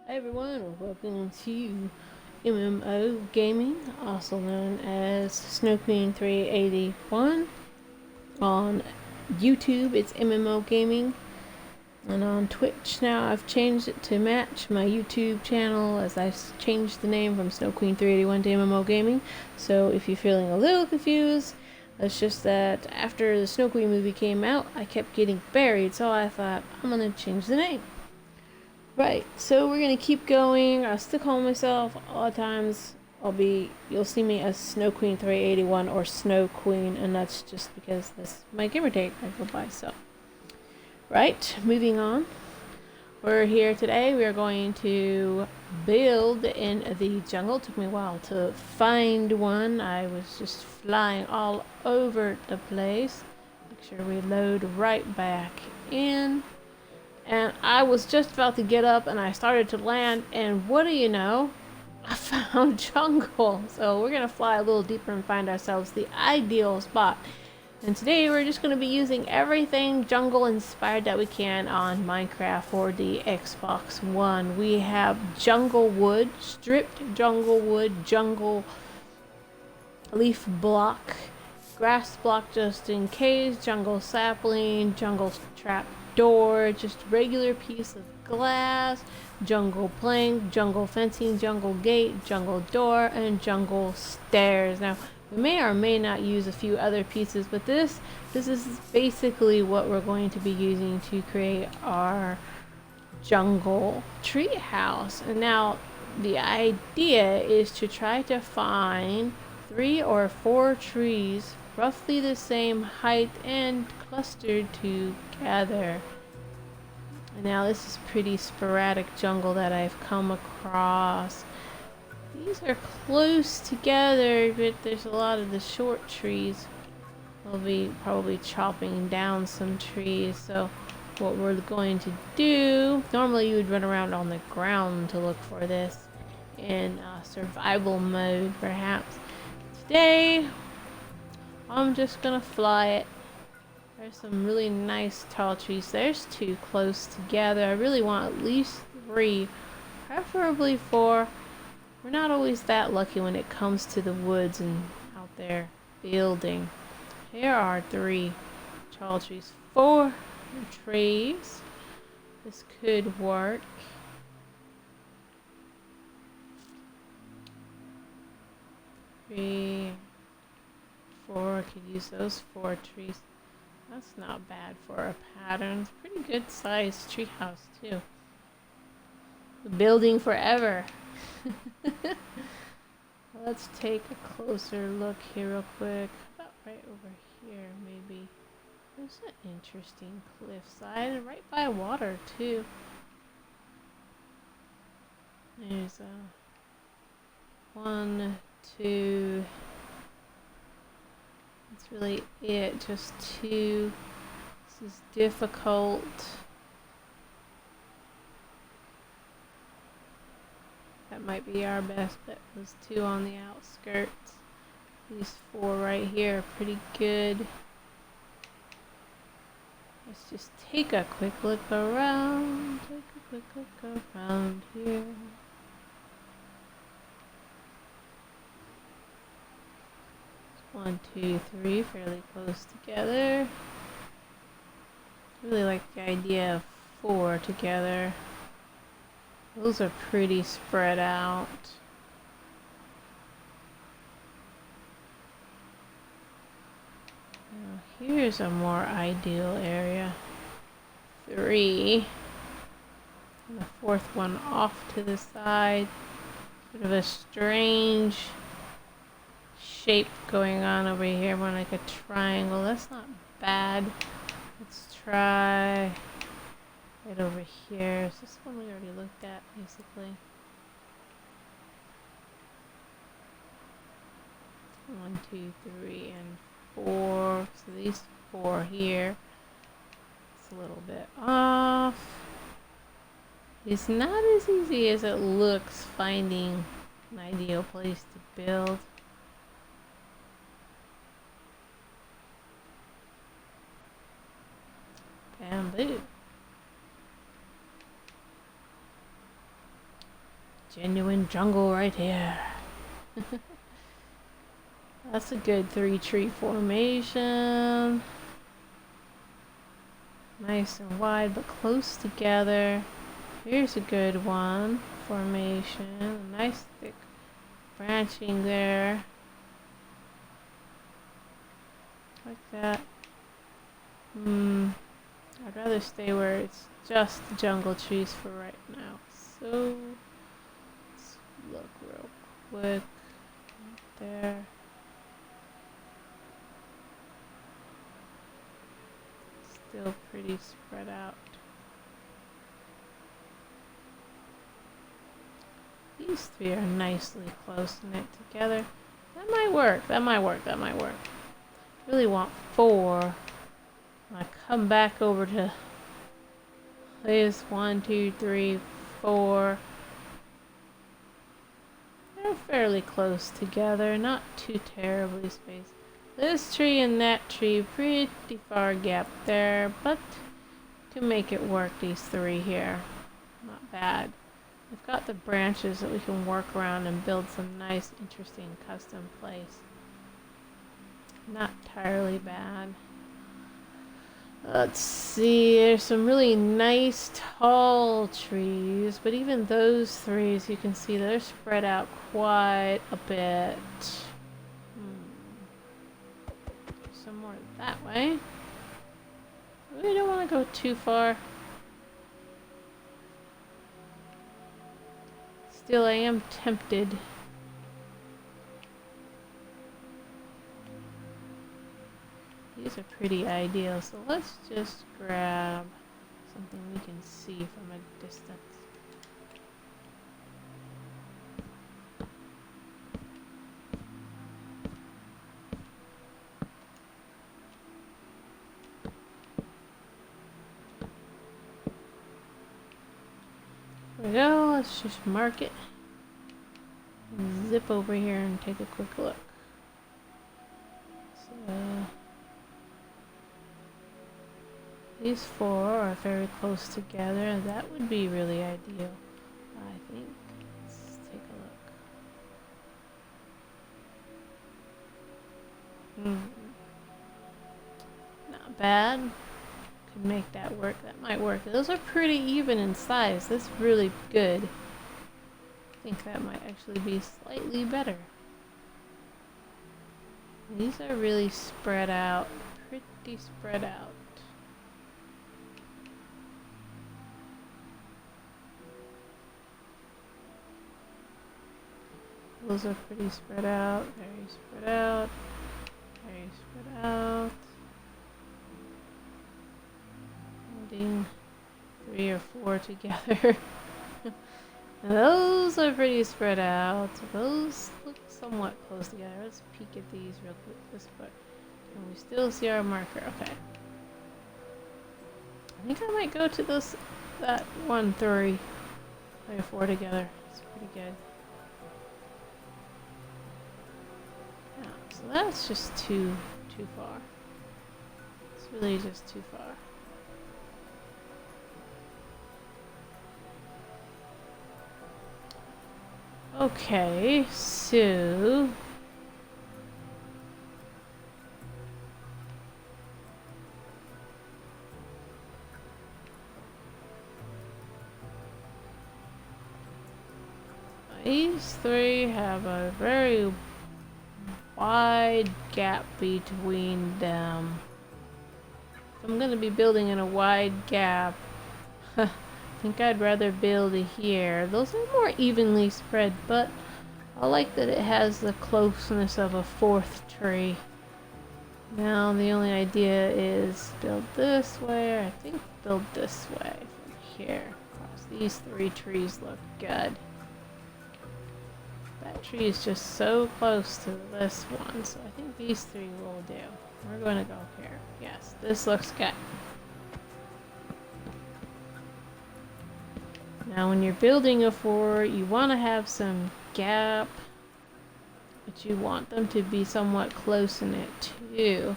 Hi everyone, welcome to MMO Gaming, also known as Snow Queen 381. On YouTube, it's MMO Gaming, and on Twitch now I've changed it to match my YouTube channel as I've changed the name from Snow Queen 381 to MMO Gaming. So if you're feeling a little confused, it's just that after the Snow Queen movie came out, I kept getting buried, so I thought I'm gonna change the name. Right, so we're gonna keep going. I still call myself a lot of times. You'll see me as Snow Queen 381 or Snow Queen, and that's just because that's my gamer tag I go by. So, right, moving on. We're here today. We are going to build in the jungle. It took me a while to find one. I was just flying all over the place. Make sure we load right back in. And I was just about to get up and I started to land, and what do you know? I found jungle. So we're gonna fly a little deeper and find ourselves the ideal spot. And today we're just gonna be using everything jungle inspired that we can on Minecraft for the Xbox One. We have jungle wood, stripped jungle wood, jungle leaf block, grass block just in case, jungle sapling, jungle trap door, just regular piece of glass, jungle plank, jungle fencing, jungle gate, jungle door, and jungle stairs. Now, we may or may not use a few other pieces, but this is basically what we're going to be using to create our jungle tree house. And now the idea is to try to find 3 or 4 trees roughly the same height and clustered together. And now this is pretty sporadic jungle that I've come across. These are close together, but there's a lot of the short trees. We'll be probably chopping down some trees, so what we're going to do, normally you would run around on the ground to look for this in survival mode perhaps. Today I'm just gonna fly it. There's some really nice tall trees. There's 2 close together. I really want at least 3, preferably 4. We're not always that lucky when it comes to the woods and out there building. Here are 3 tall trees, 4 trees. This could work. 3, 4, could use those 4 trees. That's not bad for a pattern. It's pretty good sized treehouse too. Building forever. Let's take a closer look here real quick. How about right over here maybe? There's an interesting cliffside right by water too. There's a 1, 2. That's really it. Just 2. This is difficult. That might be our best bet. Those 2 on the outskirts. These 4 right here are pretty good. Let's just take a quick look around. Take a quick look around here. One, 2, 3, fairly close together. I really like the idea of 4 together. Those are pretty spread out. Now here's a more ideal area. 3. And the 4th one off to the side. Bit of a strange shape going on over here, more like a triangle. That's not bad. Let's try right over here. Is this one we already looked at basically? 1, 2, 3, and 4. So these 4 here. It's a little bit off. It's not as easy as it looks finding an ideal place to build. Bamboo. Genuine jungle right here. That's a good 3-tree formation. Nice and wide, but close together. Here's a good one. Formation. Nice thick branching there. Like that. I'd rather stay where it's just jungle trees for right now. So, let's look real quick. Right there. Still pretty spread out. These three are nicely close knit together. That might work. That might work. That might work. Really want 4. I come back over to this 1, 2, 3, 4. They're fairly close together, not too terribly spaced. This tree and that tree, pretty far gap there, but can make it work, these 3 here. Not bad. We've got the branches that we can work around and build some nice, interesting custom place. Not entirely bad. Let's see, there's some really nice tall trees, but even those 3, as you can see, they're spread out quite a bit. Some more that way. We don't want to go too far. Still, I am tempted. These are pretty ideal, so let's just grab something we can see from a distance. There we go, let's just mark it. And zip over here and take a quick look. So, these 4 are very close together. That would be really ideal, I think. Let's take a look. Not bad. Could make that work. That might work. Those are pretty even in size. That's really good. I think that might actually be slightly better. These are really spread out. Pretty spread out. Those are pretty spread out, very spread out, very spread out. Holding 3 or 4 together. And those are pretty spread out. Those look somewhat close together. Let's peek at these real quick. This part. Can we still see our marker? Okay. I think I might go to that 1, 3 or 4 together. It's pretty good. So that's just too far. It's really just too far. Okay, so these 3 have a very wide gap between them. If I'm going to be building in a wide gap, I think I'd rather build here. Those are more evenly spread, but I like that it has the closeness of a 4th tree. Now the only idea is build this way, or I think build this way from here. Across these 3 trees look good. That tree is just so close to this one, so I think these 3 will do. We're going to go here. Yes, this looks good. Now when you're building a 4, you want to have some gap, but you want them to be somewhat close in it too.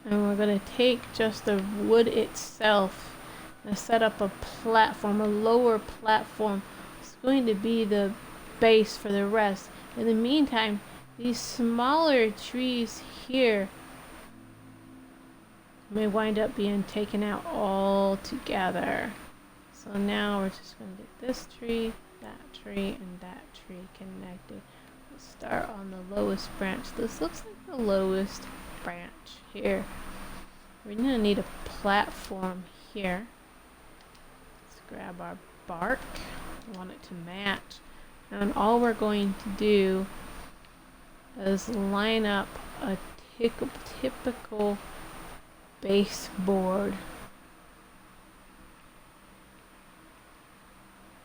And we're going to take just the wood itself I set up a platform, a lower platform. It's going to be the base for the rest. In the meantime, these smaller trees here may wind up being taken out all together. So now we're just going to get this tree, and that tree connected. We'll start on the lowest branch. This looks like the lowest branch here. We're going to need a platform here. Let's grab our bark. I want it to match. And all we're going to do is line up a typical baseboard.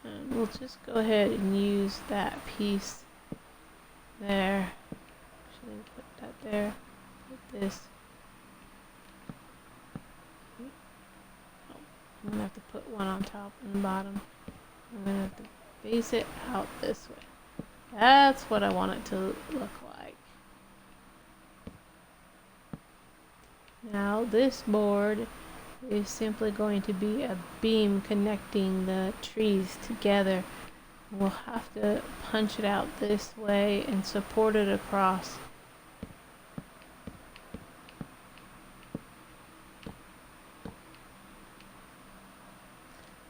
And we'll just go ahead and use that piece there. Actually, put that there. Put this. Oh, I'm going to have to put one on top and bottom. I'm going to have to base it out this way. That's what I want it to look like. Now this board is simply going to be a beam connecting the trees together. We'll have to punch it out this way and support it across.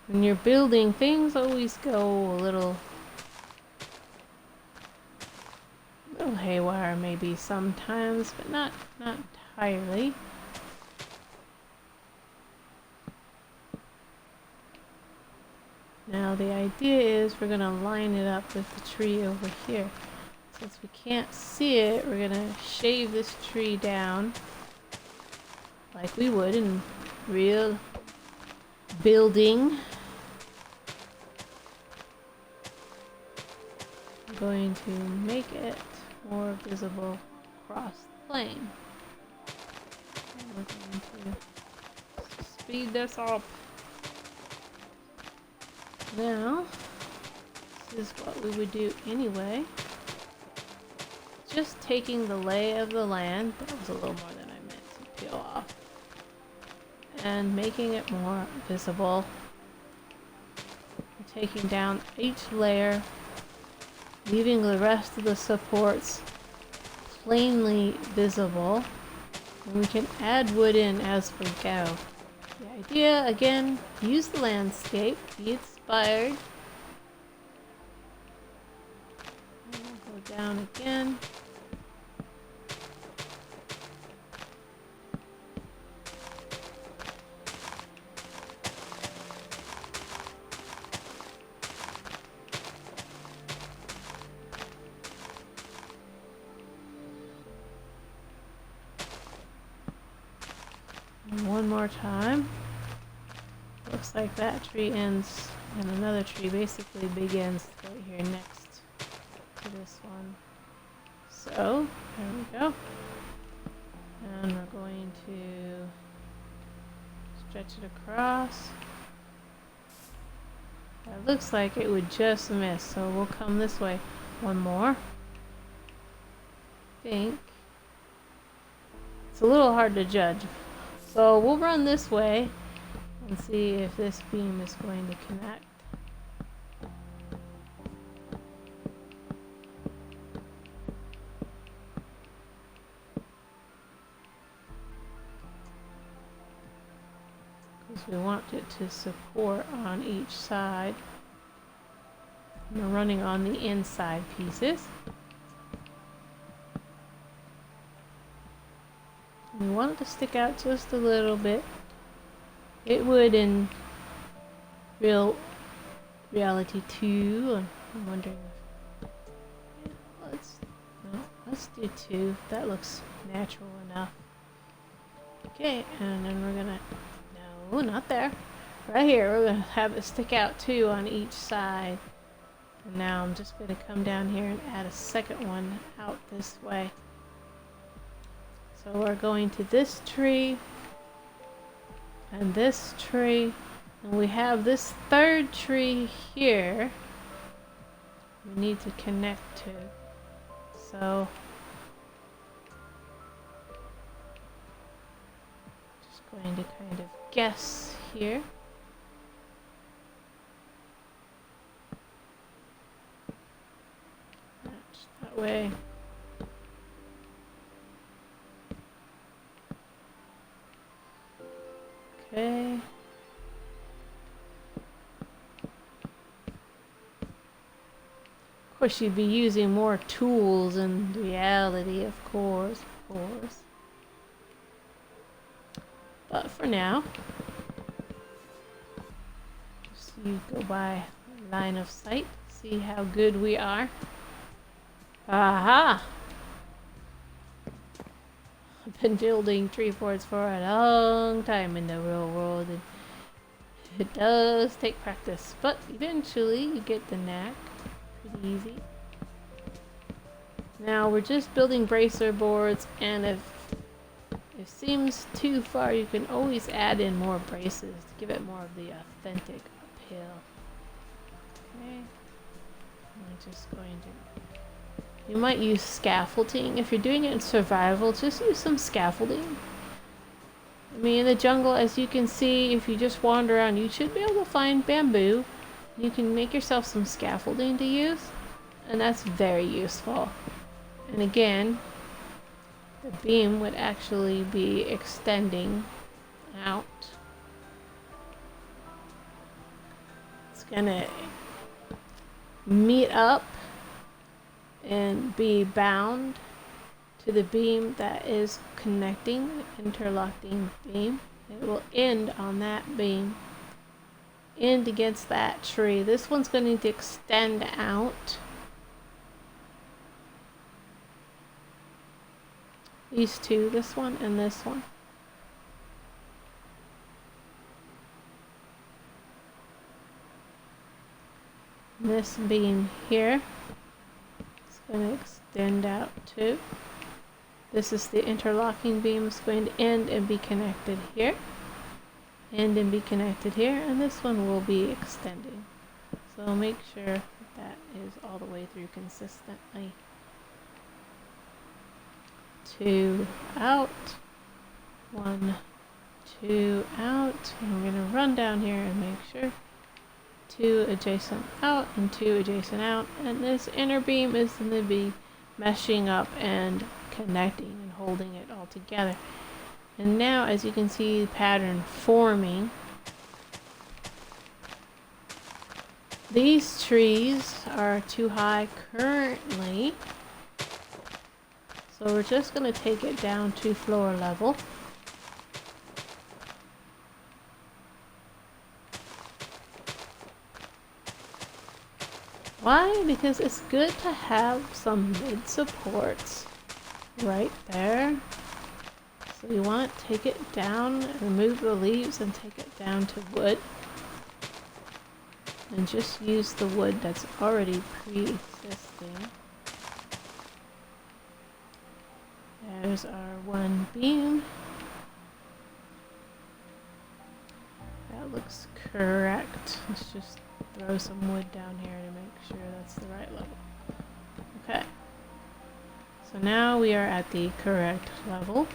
When you're building, things always go a little haywire maybe sometimes, but not entirely. Now the idea is we're going to line it up with the tree over here. Since we can't see it, we're going to shave this tree down like we would in real building. I'm going to make it more visible across the plane. And we're going to speed this up. Now, this is what we would do anyway. Just taking the lay of the land, that was a little more than I meant to peel off, and making it more visible. Taking down each layer, leaving the rest of the supports plainly visible. And we can add wood in as we go. The idea, again, use the landscape, be inspired. And we'll go down again. And one more time. Looks like that tree ends and another tree basically begins right here next to this one. So, there we go. And we're going to stretch it across. It looks like it would just miss, so we'll come this way. One more. I think. It's a little hard to judge. So we'll run this way and see if this beam is going to connect. Because we want it to support on each side. And we're running on the inside pieces. We want it to stick out just a little bit. It would in reality too. I'm wondering if let's do 2. That looks natural enough. Okay, and then we're gonna no, not there. Right here, we're gonna have it stick out 2 on each side. And now I'm just gonna come down here and add a second one out this way. So we're going to this tree and this tree, and we have this third tree here we need to connect to. So just going to kind of guess here. that way. Okay. Of course, you'd be using more tools in reality, of course. But for now, just you go by line of sight, see how good we are. Aha! I've been building tree forts for a long time in the real world, and it does take practice, but eventually you get the knack. Pretty easy. Now we're just building bracer boards, and if it seems too far, you can always add in more braces to give it more of the authentic appeal. Okay. I'm just going to... You might use scaffolding. If you're doing it in survival, just use some scaffolding. I mean, in the jungle, as you can see, if you just wander around, you should be able to find bamboo. You can make yourself some scaffolding to use, and that's very useful. And again, the beam would actually be extending out. It's gonna meet up and be bound to the beam that is connecting, the interlocking beam. It will end on that beam, end against that tree. This one's going to need to extend out. These two, this one and this one. This beam here is going to extend out too. This is the interlocking beam. It's going to end and be connected here. End and be connected here. And this one will be extending. So make sure that is all the way through consistently. 2 out. 1, 2 out. And we're going to run down here and make sure. 2 adjacent out and 2 adjacent out. And this inner beam is going to be meshing up and connecting and holding it all together. And now, as you can see, the pattern forming. These trees are too high currently, so we're just going to take it down to floor level. Why? Because it's good to have some mid supports right there. So you want to take it down, remove the leaves and take it down to wood. And just use the wood that's already pre-existing. There's our one beam. That looks correct. Let's just throw some wood down here to make sure that's the right level. Okay. So now we are at the correct level.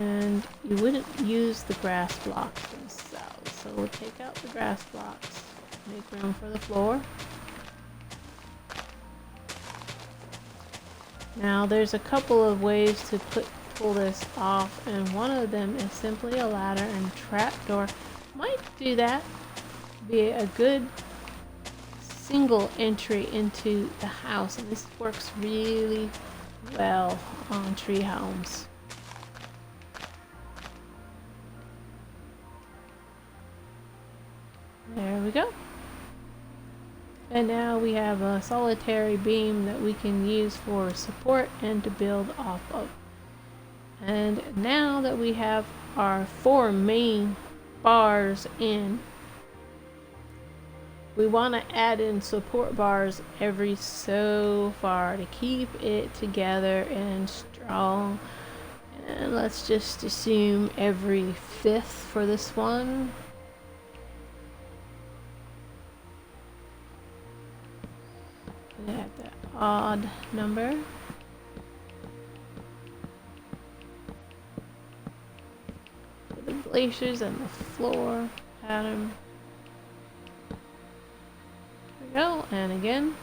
And you wouldn't use the grass blocks themselves. So we'll take out the grass blocks, make room for the floor. Now there's a couple of ways to pull this off, and one of them is simply a ladder and trapdoor. Might do that. Be a good single entry into the house, and this works really well on tree homes. There we go. And now we have a solitary beam that we can use for support and to build off of. And now that we have our 4 main bars in, we want to add in support bars every so far to keep it together and strong. And let's just assume every 5th for this one. At the odd number. For the glaciers and the floor pattern. There we go, and again.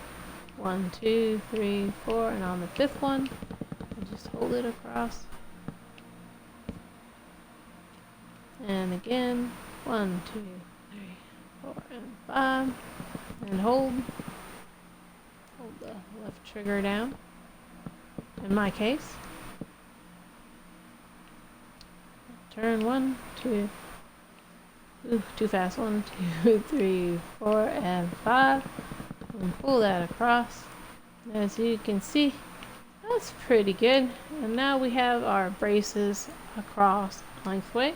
1, 2, 3, 4, and on the fifth one, I just hold it across. And again, 1, 2, 3, 4, and 5, and hold the left trigger down. In my case, turn 1, 2, too fast, 1, 2, 3, 4, and 5, and pull that across. As you can see, that's pretty good. And now we have our braces across lengthway.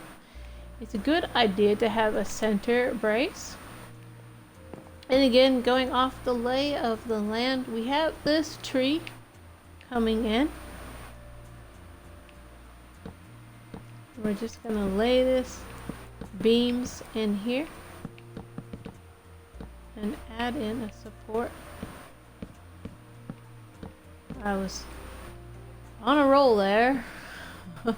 It's a good idea to have a center brace. And again, going off the lay of the land, we have this tree coming in. We're just gonna lay this beams in here and add in a support. I was on a roll there. So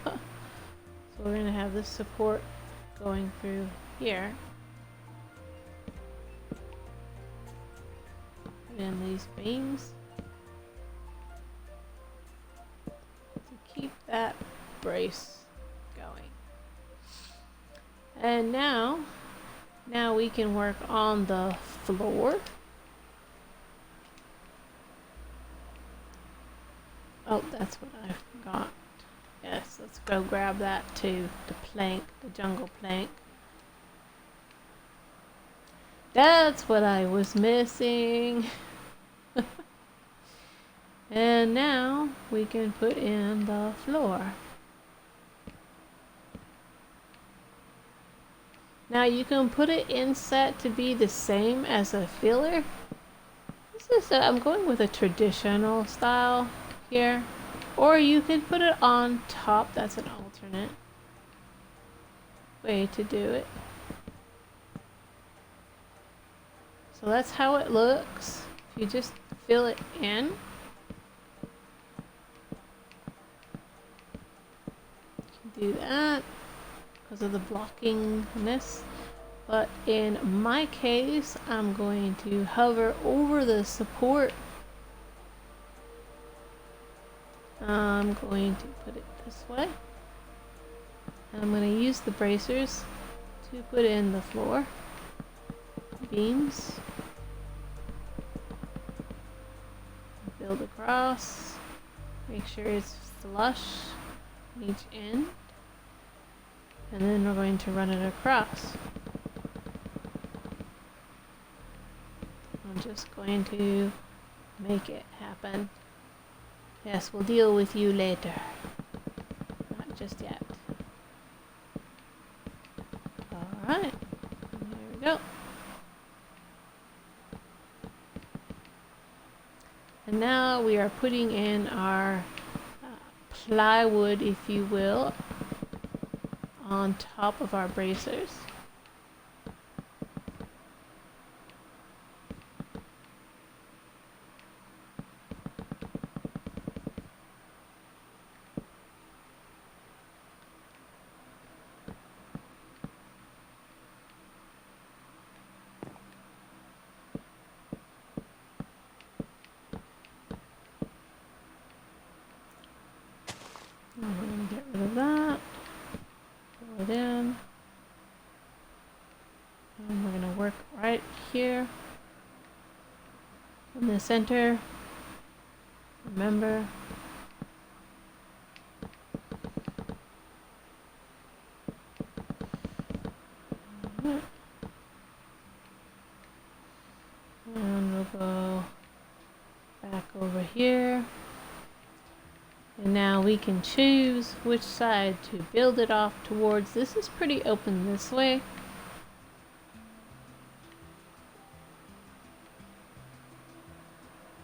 we're gonna have this support going through here. Put in these beams to keep that brace going. And now we can work on the floor. Oh, that's what I forgot. Yes, let's go grab that too. The plank, the jungle plank. That's what I was missing. And now we can put in the floor. Now you can put it in set to be the same as a filler. I'm going with a traditional style here. Or you can put it on top. That's an alternate way to do it. So that's how it looks. If you just fill it in. You can do that because of the blockingness. But in my case, I'm going to hover over the support. I'm going to put it this way. And I'm going to use the bracers to put in the floor beams. Build across. Make sure it's flush on each end. And then we're going to run it across. I'm just going to make it happen. Yes, we'll deal with you later. Not just yet. Alright. There we go. And now we are putting in our plywood, if you will, on top of our bracers. I'm going to get rid of that. Pull it in. And we're going to work right here in the center. Remember, and we'll go back over here. And now we can choose which side to build it off towards. This is pretty open this way.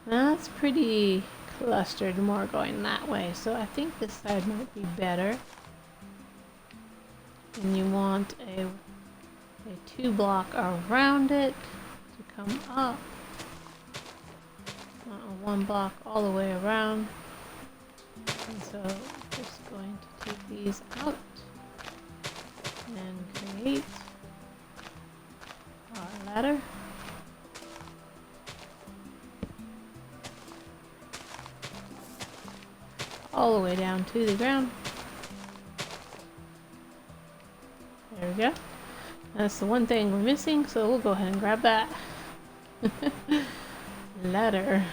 That's pretty clustered, more going that way. So I think this side might be better. And you want a 2 block around it to come up. Not a 1 block all the way around. And so just going to take these out and create our ladder. all the way down to the ground. There we go. That's the one thing we're missing, so we'll go ahead and grab that. Ladder.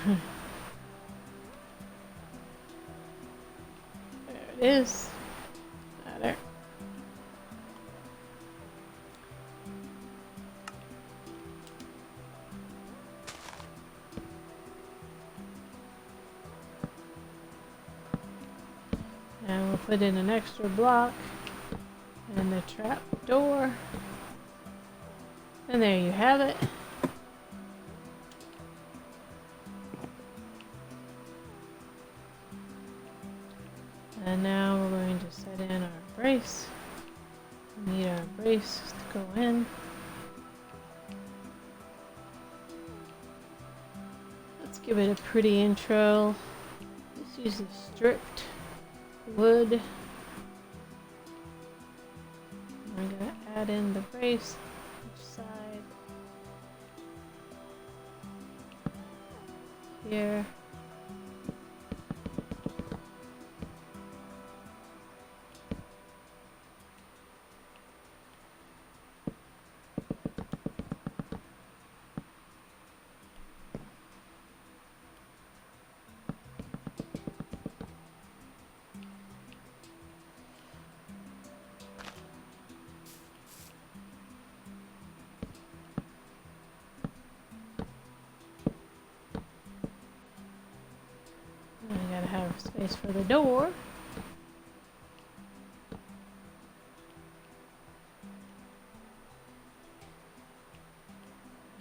There it is. Ladder. And we'll put in an extra block and the trap door. And there you have it. And now we're going to set in our brace. We need our brace to go in. Let's give it a pretty intro. Let's use the stripped wood. We're going to add in the brace. Each side. Here. I gotta have space for the door.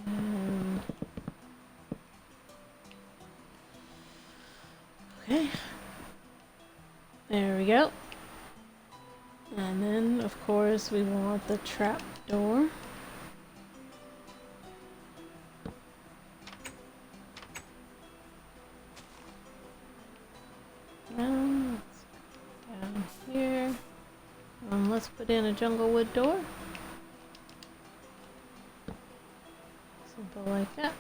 And okay. There we go. And then, of course, we want the trap door. Down here. Let's put in a jungle wood door. Simple like that.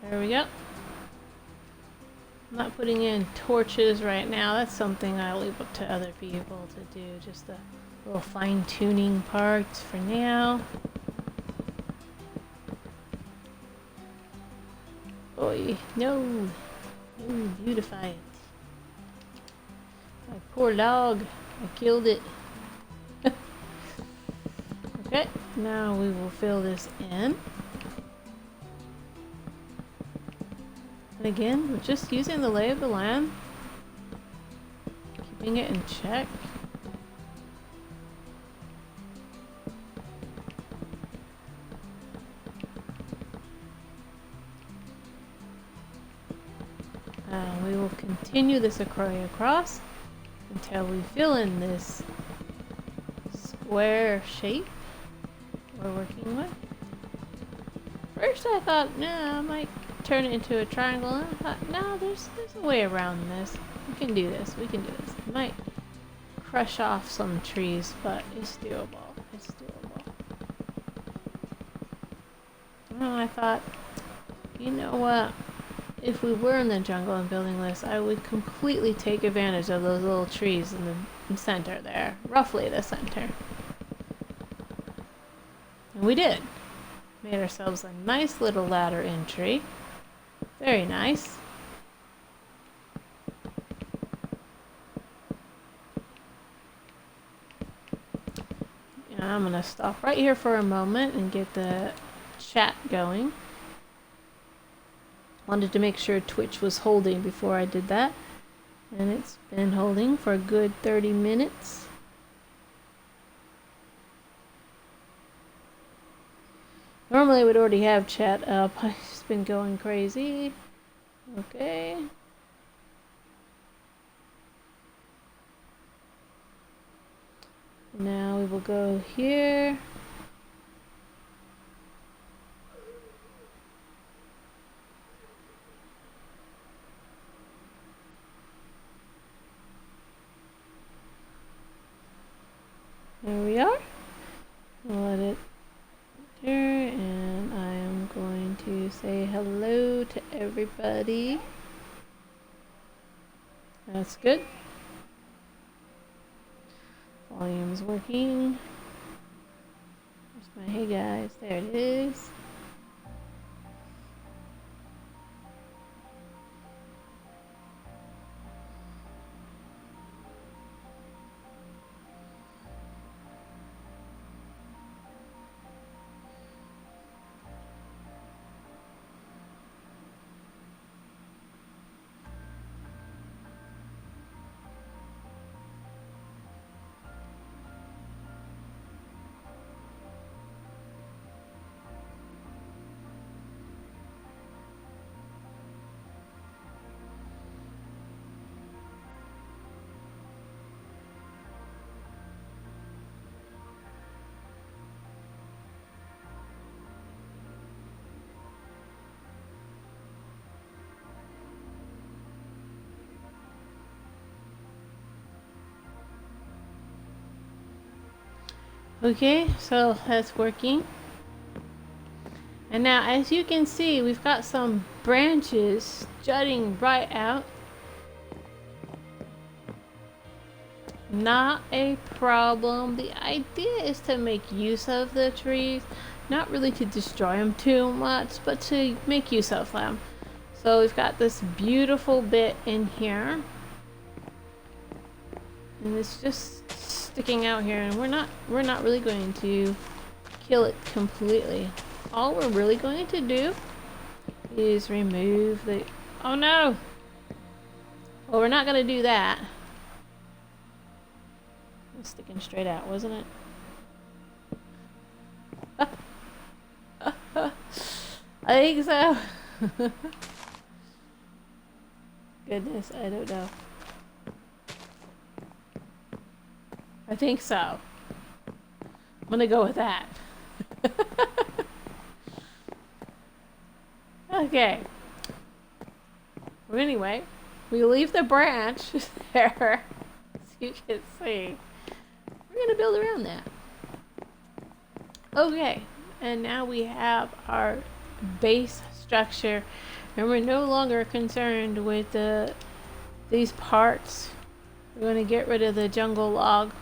There we go. I'm not putting in torches right now. That's something I'll leave up to other people to do. Just a little fine-tuning part for now. Boy, no. No, beautify it. My poor log. I killed it. Okay, now we will fill this in. And again, we're just using the lay of the land. Keeping it in check. We will continue this across until we fill in this square shape we're working with. First I thought, I might turn it into a triangle, and I thought, no, there's a way around this. We can do this. It might crush off some trees, but it's doable. Well, I thought, you know what? If we were in the jungle and building this, I would completely take advantage of those little trees in the center there. Roughly the center. And we did. Made ourselves a nice little ladder entry. Very nice. And I'm going to stop right here for a moment and get the chat going. Wanted to make sure Twitch was holding before I did that. And it's been holding for a good 30 minutes. Normally I would already have chat up. I've just been going crazy. Okay. Now we will go here. There we are. Let it there, and I am going to say hello to everybody. That's good. Volume's working. Where's my hey guys? There it is. Okay, so that's working. And now, as you can see, we've got some branches jutting right out. Not a problem. The idea is to make use of the trees, not really to destroy them too much, but to make use of them. So we've got this beautiful bit in here, and it's just sticking out here, and we're not really going to kill it completely. All we're really going to do is remove the... Oh no! Well, we're not going to do that. It's sticking straight out, wasn't it? I think so. Goodness, I don't know. I think so. I'm gonna go with that. Okay. Well, anyway, we leave the branch there, as you can see. We're gonna build around that. Okay, and now we have our base structure, and we're no longer concerned with these parts. We're going to get rid of the jungle log.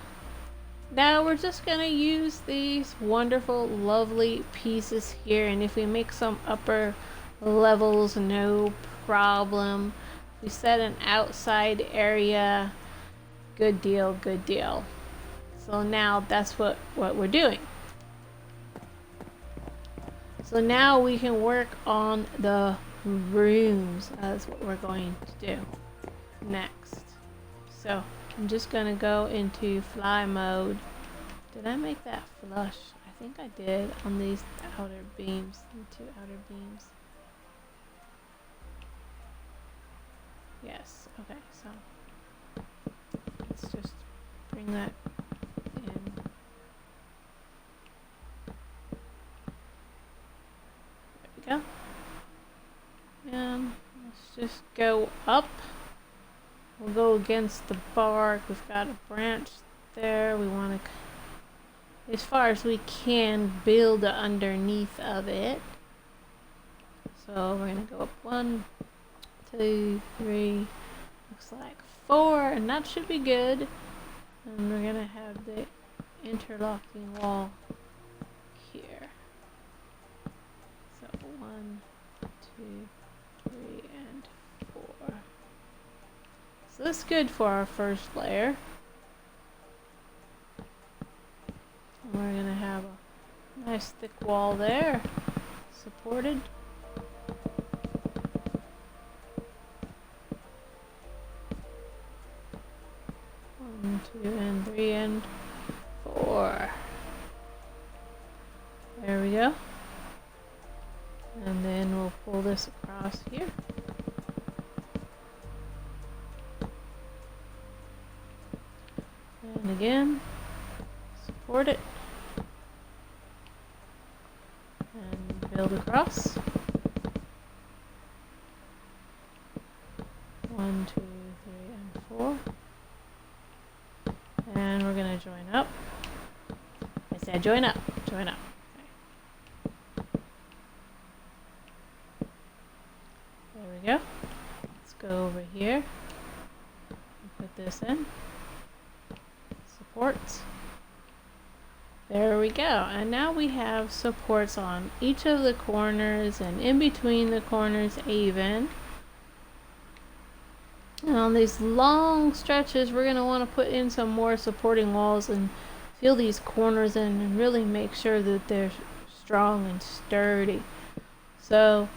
Now we're just going to use these wonderful, lovely pieces here, and if we make some upper levels, no problem. If we set an outside area, good deal, good deal. So now that's what we're doing. So now we can work on the rooms. That's what we're going to do next. So I'm just gonna go into fly mode. Did I make that flush? I think I did on these outer beams, the 2 outer beams. Yes, okay, so let's just bring that in. There we go. And let's just go up. We'll go against the bark. We've got a branch there. We want to, as far as we can, build underneath of it. So we're going to go up 1, 2, 3, looks like 4, and that should be good. And we're going to have the interlocking wall here. So 1, 2, 3, and 4. So that's good for our first layer. And we're going to have a nice thick wall there, supported. 1, 2, and 3, and 4. There we go. And then we'll pull this across here. And again, support it. And build across. 1, 2, 3, and 4. And we're gonna join up. I said join up, join up. Okay. There we go. Let's go over here and put this in. Supports. There we go. And now we have supports on each of the corners and in between the corners even. And on these long stretches, we're going to want to put in some more supporting walls and fill these corners in and really make sure that they're strong and sturdy. So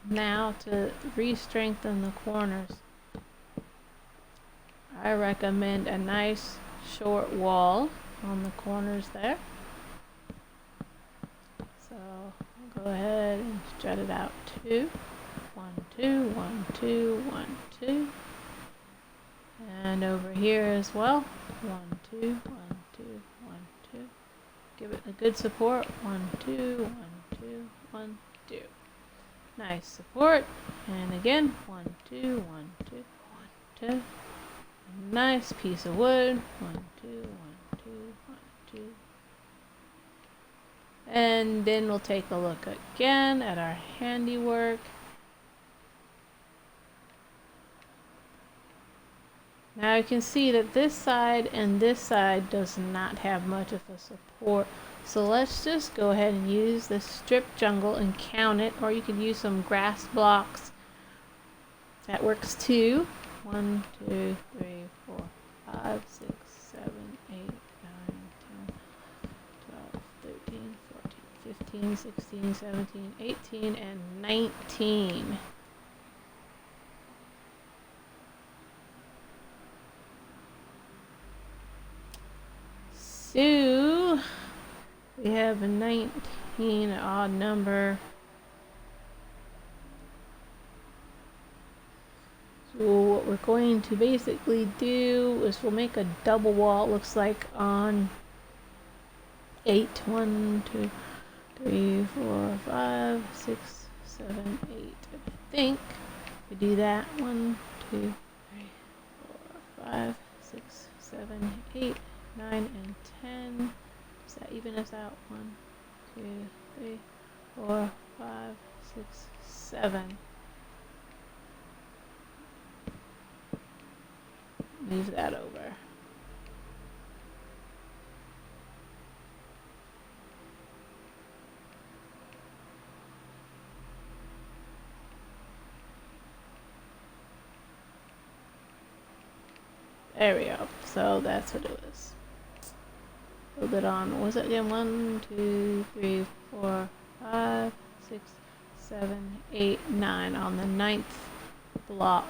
now to re-strengthen the corners, I recommend a nice short wall on the corners there. So I'll go ahead and stretch it out 2, 1, 2, 1, 2, 1, 2. And over here as well, 1, 2, 1, 2, 1, 2. Give it a good support, 1, 2, 1, 2, 1, 2. Nice support, and again, 1, 2, 1, 2, 1, 2. A nice piece of wood, 1, 2, 1, 2, 1, 2. And then we'll take a look again at our handiwork. Now you can see that this side and this side does not have much of a support. So let's just go ahead and use the strip jungle and count it, or you could use some grass blocks. That works too. 1, 2, 3, 4, 5, 6, 7, 8, 9, 10, 12, 13, 14, 15, 16, 17, 18, and 19. So we have a 19, an odd number. So what we're going to basically do is we'll make a double wall. It looks like on 8. 1, 2, 3, 4, 5, 6, 7, 8. I think we do that. 1, 2, 3, 4, 5, 6, 7, 8, 9, and 10. Does that even us out? 1, 2, 3, 4, 5, 6, 7. Move that over. There we go. So that's what it was. Build it on. What was it again? 1, 2, 3, 4, 5, 6, 7, 8, 9 on the 9th block.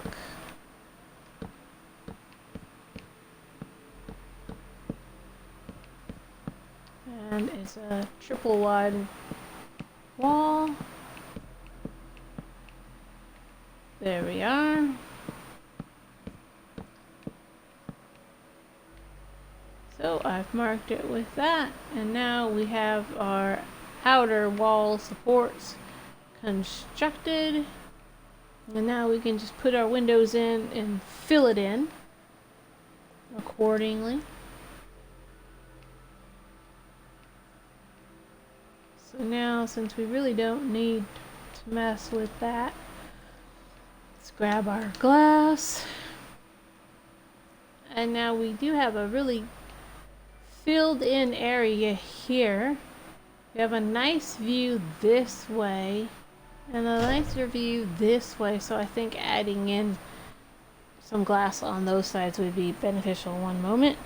And it's a triple wide wall. There we are. So I've marked it with that, and now we have our outer wall supports constructed, and now we can just put our windows in and fill it in accordingly. So now, since we really don't need to mess with that, let's grab our glass, and now we do have a really filled in area here. We have a nice view this way and a nicer view this way, so I think adding in some glass on those sides would be beneficial. One moment.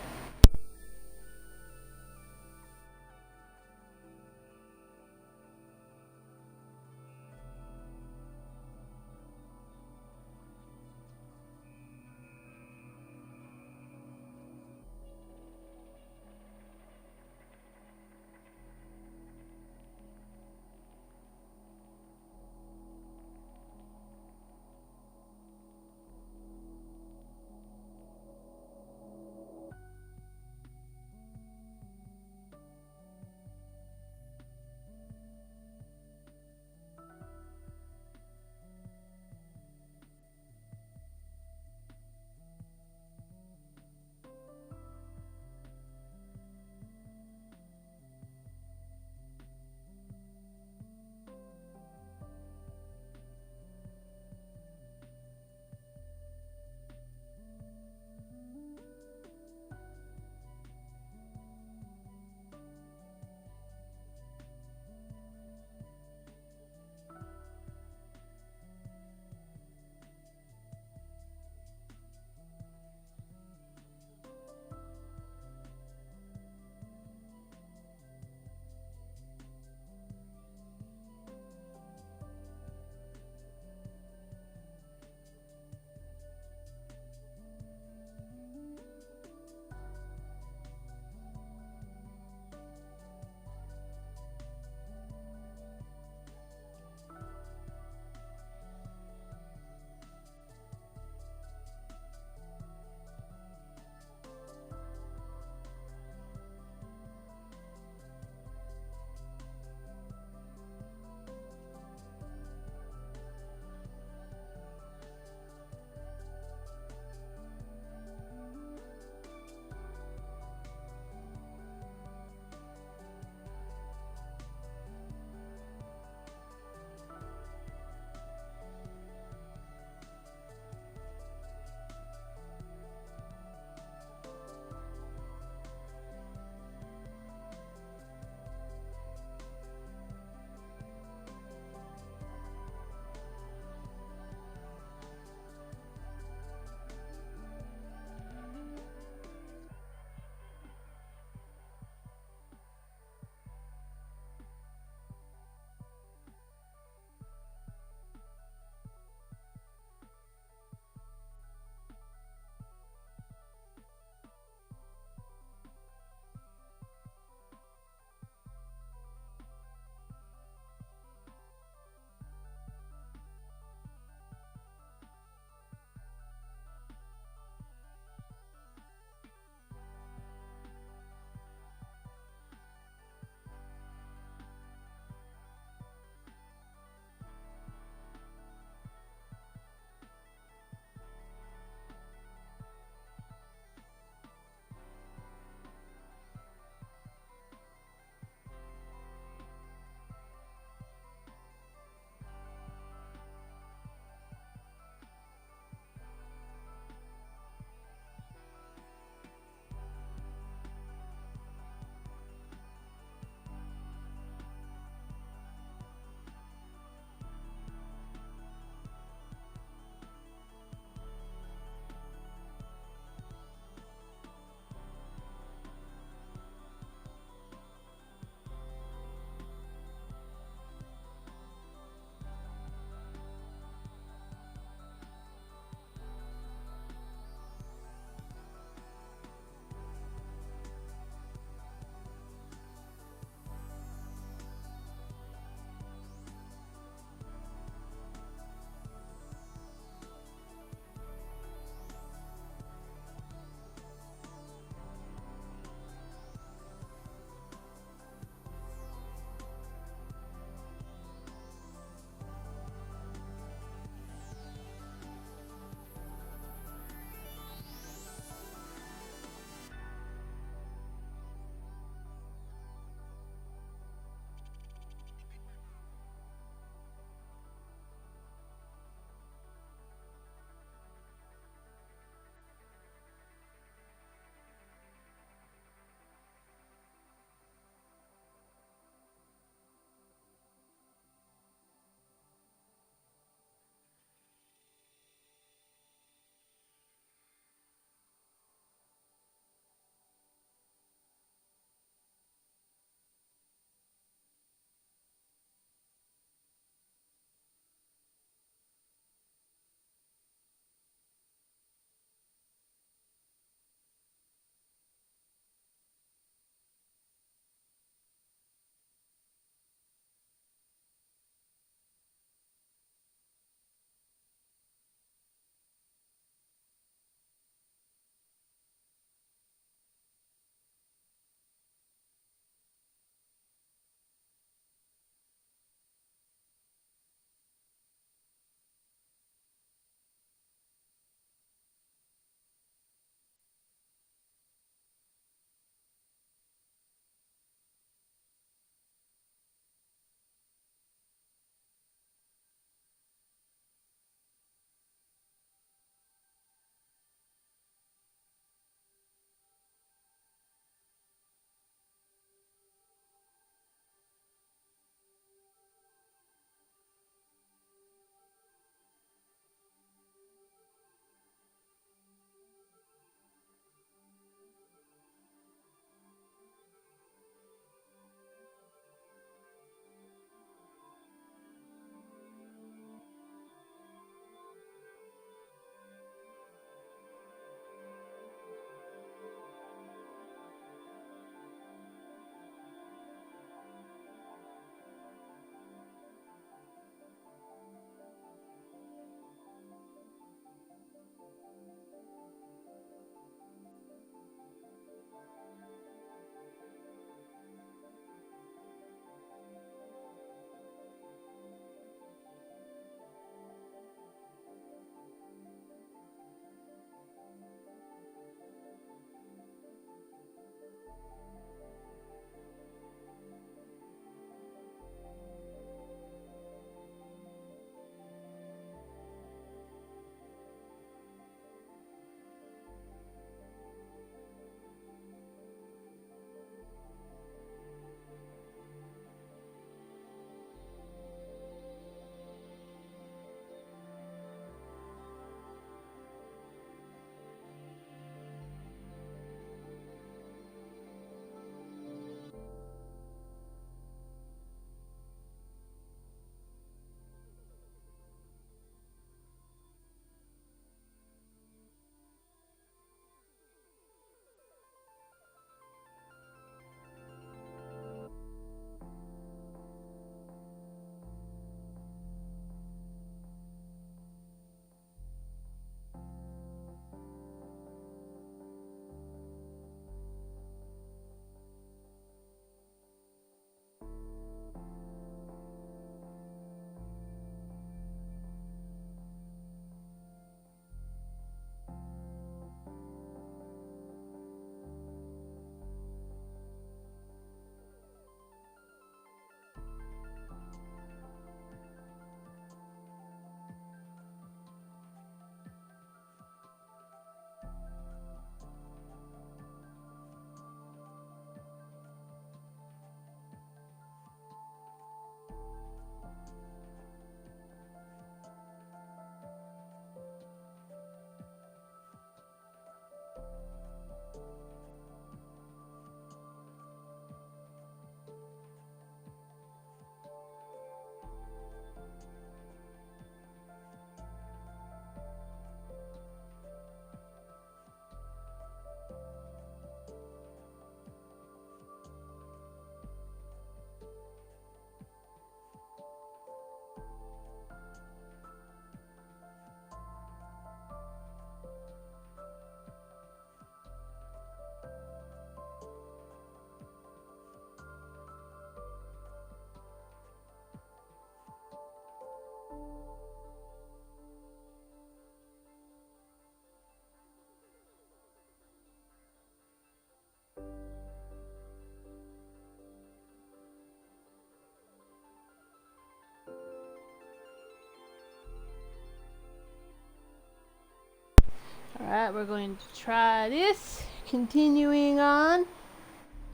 Alright, we're going to try this. Continuing on.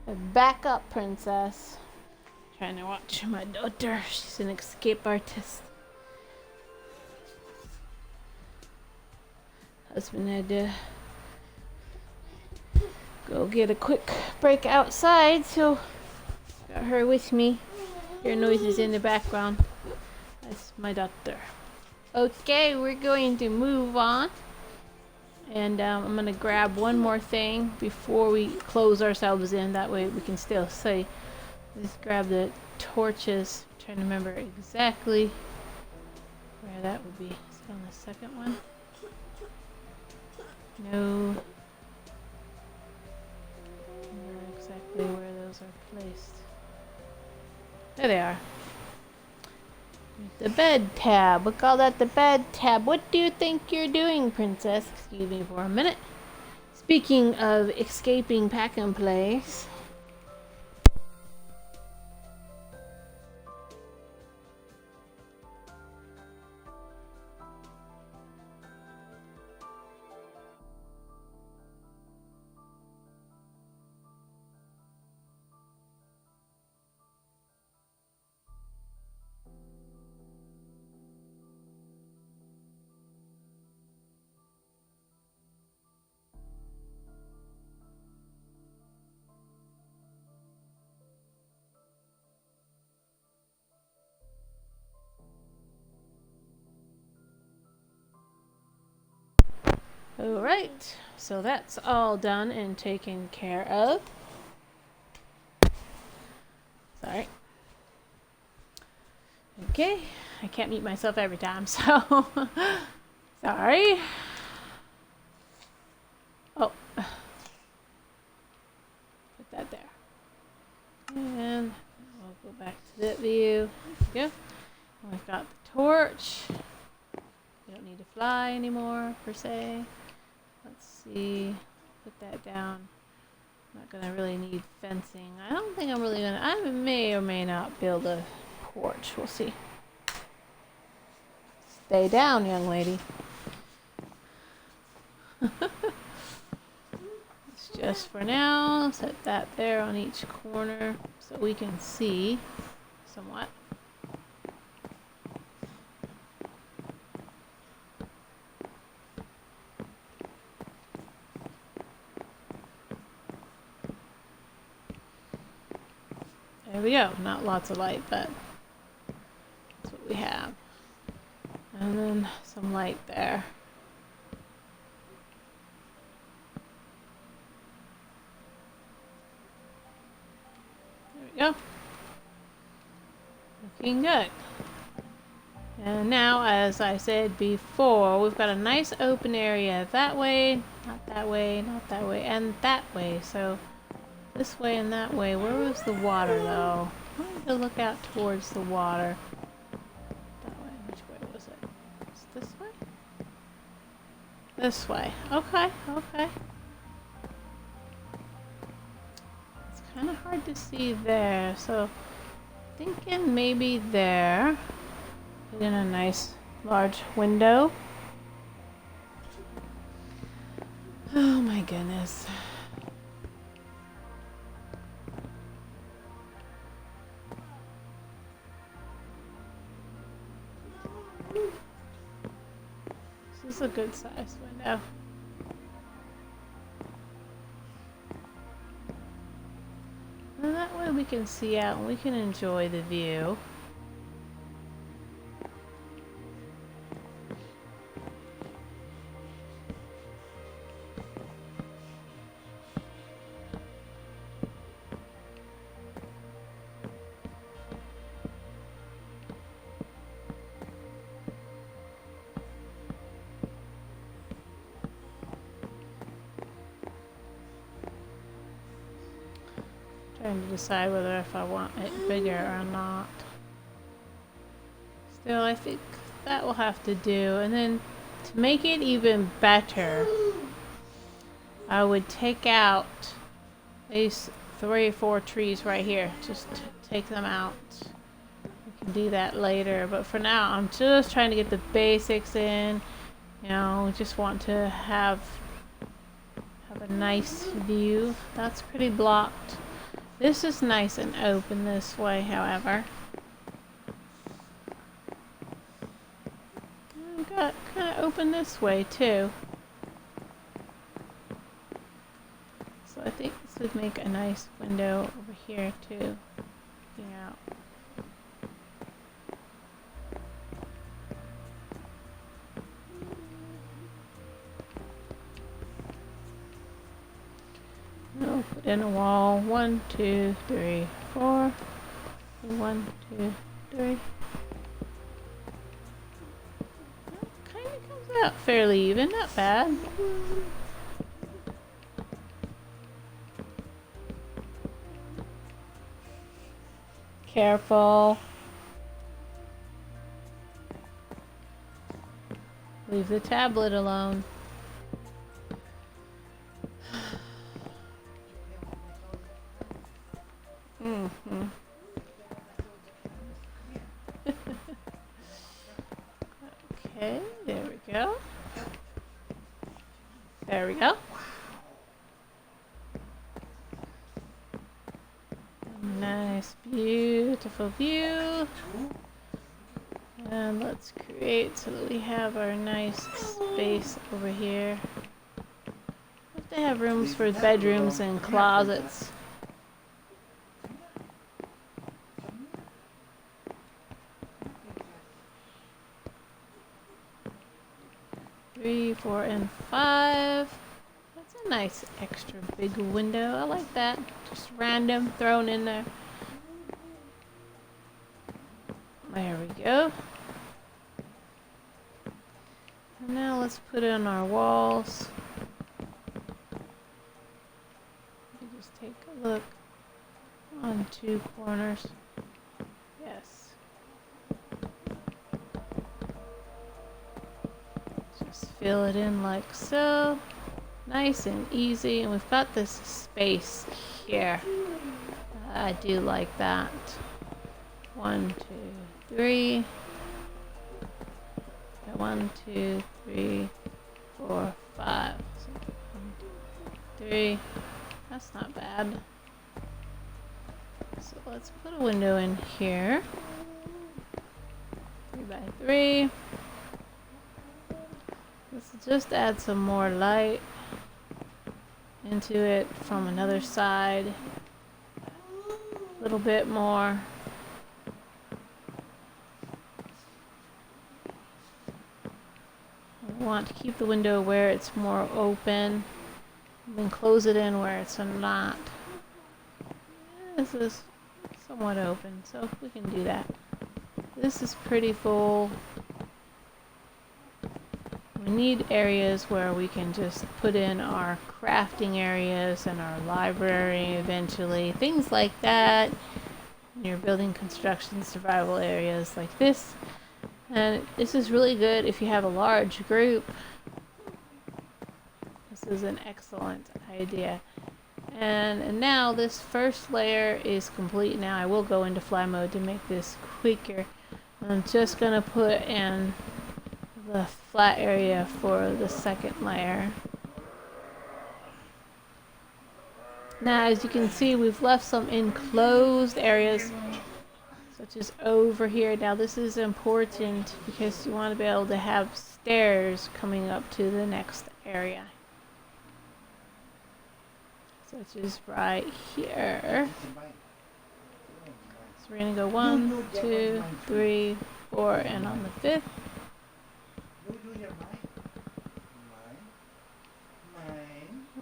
A backup princess. Trying to watch my daughter. She's an escape artist. Husband had to go get a quick break outside, so got her with me. Hear noises in the background. That's my daughter. Okay, we're going to move on. And I'm going to grab one more thing before we close ourselves in. That way we can still see. Just grab the torches. I'm trying to remember exactly where that would be. Is it on the second one? No. Not exactly where those are placed. There they are. The bed tab. We'll call that the bed tab. What do you think you're doing, princess? Excuse me for a minute. Speaking of escaping pack-and plays. Alright, so that's all done and taken care of. Sorry. Okay, I can't mute myself every time, so sorry. Oh, put that there. And we'll go back to that view. There we go. We've got the torch. We don't need to fly anymore, per se. Let's see. Put that down. I'm not gonna really need fencing. I don't think I'm really gonna. I may or may not build a porch. We'll see. Stay down, young lady. It's just for now. Set that there on each corner so we can see somewhat. There we go. Not lots of light, but that's what we have. And then some light there. There we go. Looking good. And now, as I said before, we've got a nice open area that way, not that way, not that way, and that way. So this way and that way. Where was the water, though? I wanted to look out towards the water. That way. Which way was it? It's this way? This way. Okay, okay. It's kind of hard to see there, so thinking maybe there. Put in a nice large window. Oh my goodness. This is a good sized window. And that way we can see out and we can enjoy the view. Trying to decide whether if I want it bigger or not. Still, I think that will have to do. And then to make it even better, I would take out these 3 or 4 trees right here. Just take them out. We can do that later. But for now, I'm just trying to get the basics in. You know, we just want to have a nice view. That's pretty blocked. This is nice and open this way, however. I've got kind of open this way too. So I think this would make a nice window over here too. Yeah. We'll put in a wall. 1, 2, 3, 4. 1, 2, 3. Kind of comes out fairly even, not bad. Careful. Leave the tablet alone. Okay, there we go. There we go. Nice, beautiful view. And let's create so that we have our nice space over here. We have to have rooms for bedrooms and closets. 3, 4, and 5. That's a nice extra big window. I like that. Just random thrown in there. There we go. And now let's put in our walls. Just take a look on 2 corners. Yes. Just fill it in like so. Nice and easy. And we've got this space here. I do like that. 1, 2, 3. 1, 2, 3, 4, 5. So 1, 2, 3. That's not bad. So let's put a window in here. 3 by 3. Let's just add some more light into it from another side. A little bit more. We want to keep the window where it's more open, and then close it in where it's not. This is somewhat open, so we can do that. This is pretty full. We need areas where we can just put in our crafting areas and our library eventually. Things like that. You're building construction survival areas like this. And this is really good if you have a large group. This is an excellent idea. And now this first layer is complete. Now I will go into fly mode to make this quicker. I'm just going to put in the flat area for the second layer. Now as you can see, we've left some enclosed areas, such as over here. Now this is important because you want to be able to have stairs coming up to the next area, such as right here. So we're going to go 1, 2, 3, 4, and on the 5th.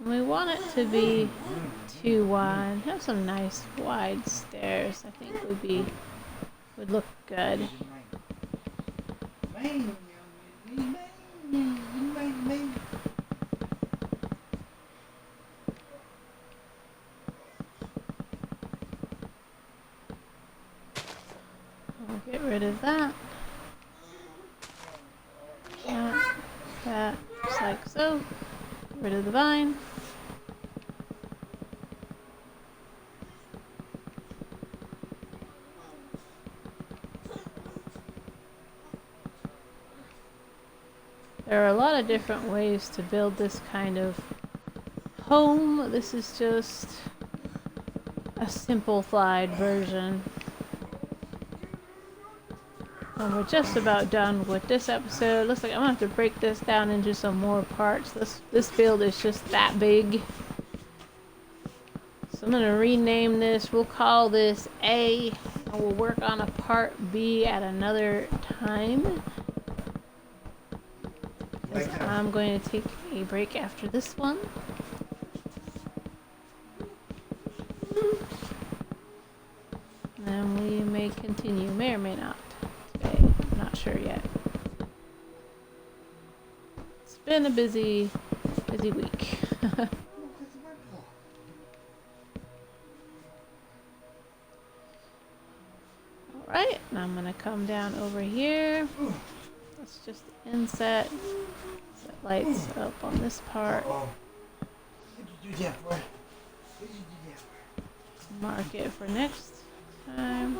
And we want it to be 2 wide. Have some nice wide stairs. I think would look good. We'll get rid of that. That, just like so. Get rid of the vine. There are a lot of different ways to build this kind of home. This is just a simplified version. And we're just about done with this episode. Looks like I'm gonna have to break this down into some more parts. This build is just that big. So I'm gonna rename this. We'll call this A, and we'll work on a part B at another time. I'm going to take a break after this one. And we may continue, may or may not today. I'm not sure yet. It's been a busy week. Alright, now I'm gonna come down over here. Let's just inset. Set lights up on this part. Mark it for next time.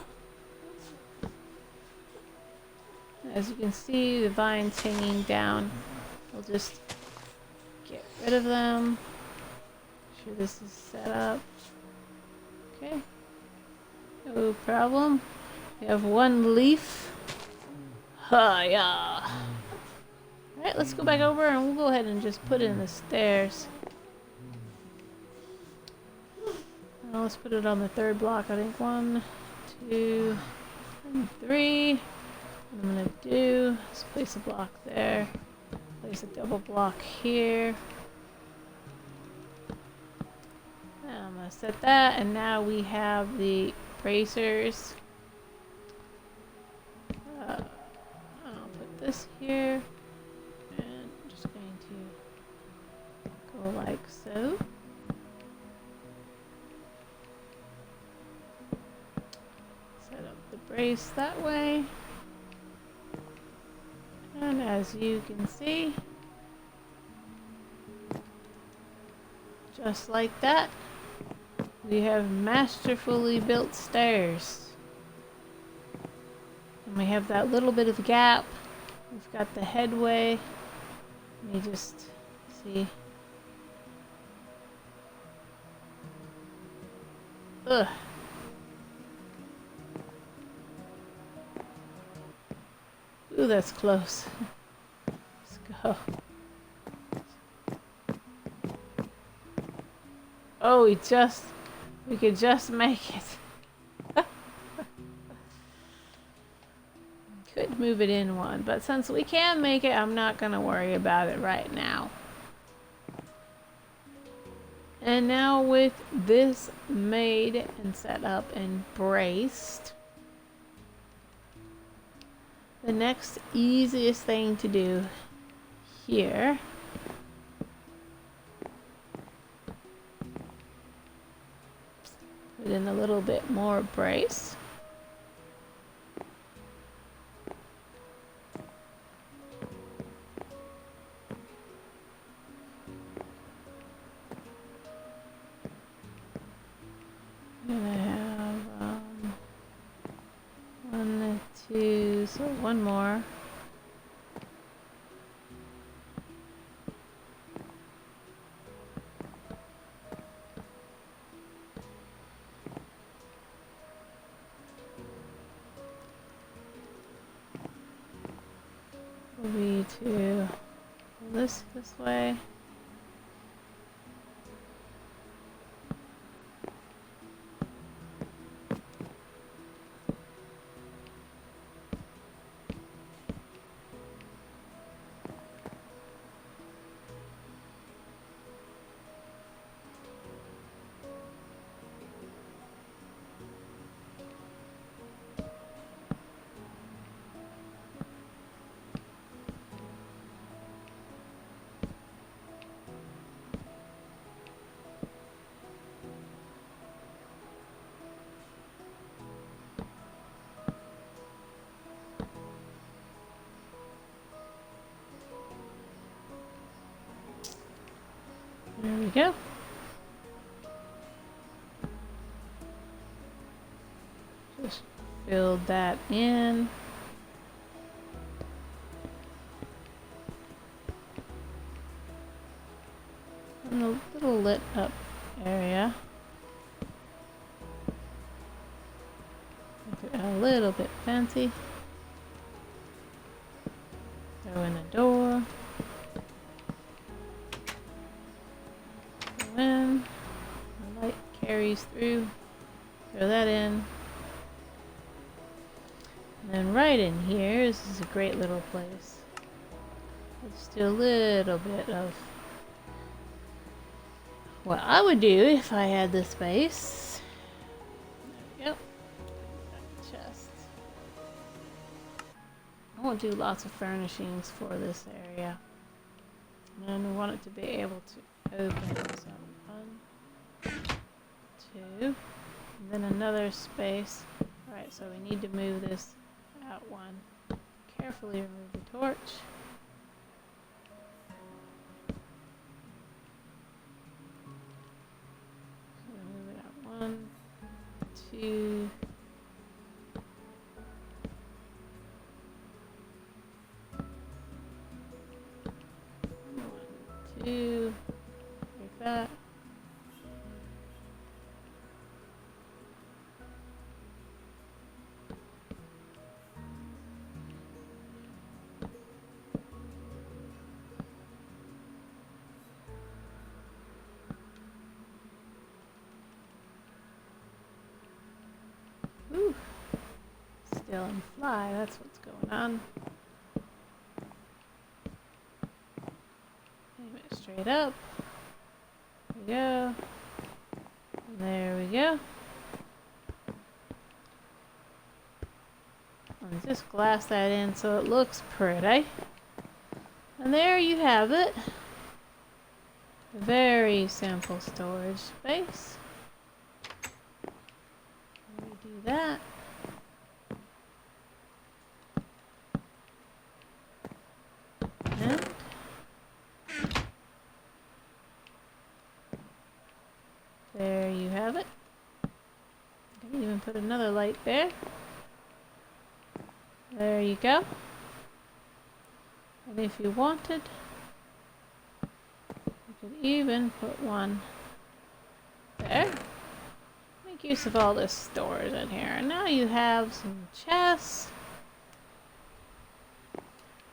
As you can see, the vines hanging down. We'll just get rid of them. Make sure this is set up. Okay. No problem. We have one leaf. Yeah. Alright, let's go back over and we'll go ahead and just put in the stairs. Now let's put it on the third block, I think. 1, 2, and 3. What I'm gonna do is place a block there. Place a double block here. And I'm gonna set that, and now we have the bracers. I'll put this here, and I'm just going to go like so. Set up the brace that way. And as you can see, just like that, we have masterfully built stairs. And we have that little bit of gap. We've got the headway. Let me just see. Ugh. Ooh, that's close. Let's go. Oh, we could just make it. Could move it in one, but since we can make it, I'm not gonna worry about it right now. And now with this made and set up and braced, the next easiest thing to do here put in a little bit more brace. I'm gonna have 1, 2, so one more. Will be to pull this way. There we go. Just fill that in. And little lit up area. Make it a little bit fancy. Throw in a door. Go in. The light carries through. Throw that in. And then right in here, this is a great little place. Let's do a little bit of what I would do if I had the space. There we go. Chest. I want to do lots of furnishings for this area. And we want it to be able to open. So 1, 2, and then another space. Alright, so we need to move this out 1. Carefully remove the torch. So move it out 1, 2. 1, 2. Like that. Ooh. Still and fly, that's what's going on. Aim it straight up. There we go. There we go. And just glass that in so it looks pretty. And there you have it. A very simple storage space. Do that. And there you have it. I can even put another light there. There you go. And if you wanted, you could even put one there. Make use of all this storage in here. And now you have some chests.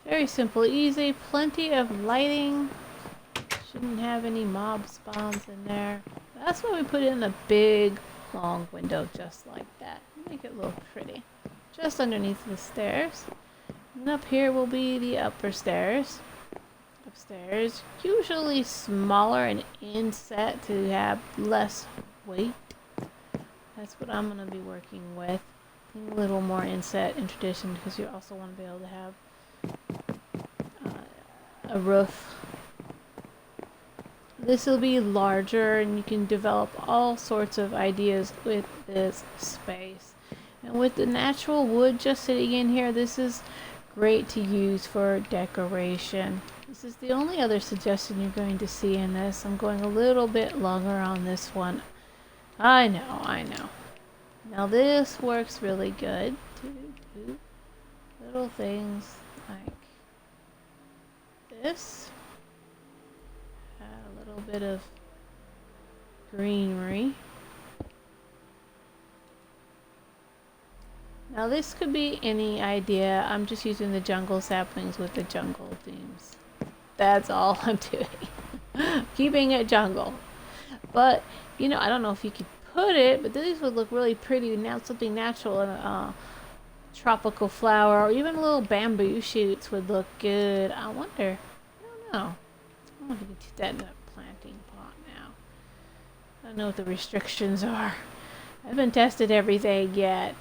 Very simple, easy, plenty of lighting. Shouldn't have any mob spawns in there. That's why we put in a big, long window just like that. Make it look pretty. Just underneath the stairs. And up here will be the upper stairs. Upstairs, usually smaller and inset to have less weight. That's what I'm going to be working with. A little more inset in tradition because you also want to be able to have a roof. This will be larger and you can develop all sorts of ideas with this space. And with the natural wood just sitting in here, this is great to use for decoration. This is the only other suggestion you're going to see in this. I'm going a little bit longer on this one. I know. Now this works really good. Do little things like this. Add a little bit of greenery. Now this could be any idea. I'm just using the jungle saplings with the jungle themes. That's all I'm doing. Keeping it jungle. But, you know, I don't know if you could put it, but these would look really pretty. Now something natural and a tropical flower or even little bamboo shoots would look good. I wonder. I don't know. I wonder if you could do that in a planting pot now. I don't know what the restrictions are. I haven't tested everything yet.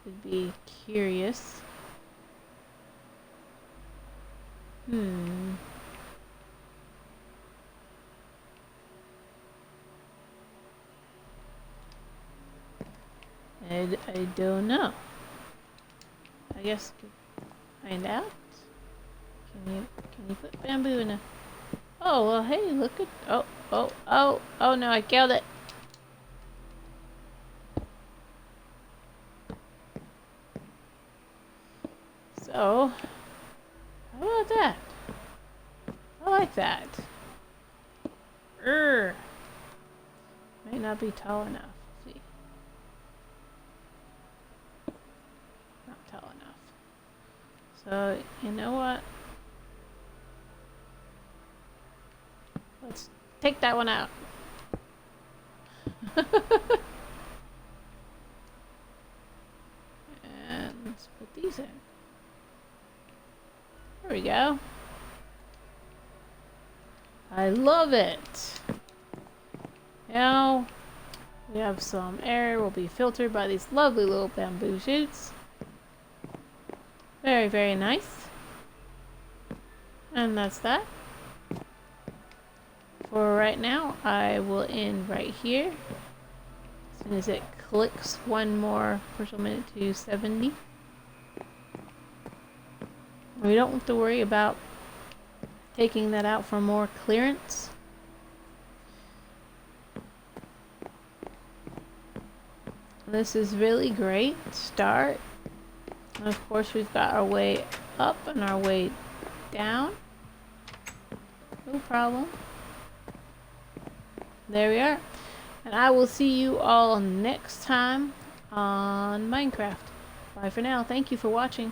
Would be curious. I don't know. I guess I could find out. Can you put bamboo in a... Oh, well, hey, look at... Oh, no, I killed it. So, how about that? like that. May not be tall enough. Let's see. Not tall enough. So, you know what? Let's take that one out. And let's put these in. There we go. I love it. Now we have some air will be filtered by these lovely little bamboo shoots. Very, very nice. And that's that. For right now, I will end right here. As soon as it clicks one more per minute to 70. We don't have to worry about taking that out for more clearance. This is really great start. And of course we've got our way up and our way down. No problem. There we are. And I will see you all next time on Minecraft. Bye for now. Thank you for watching.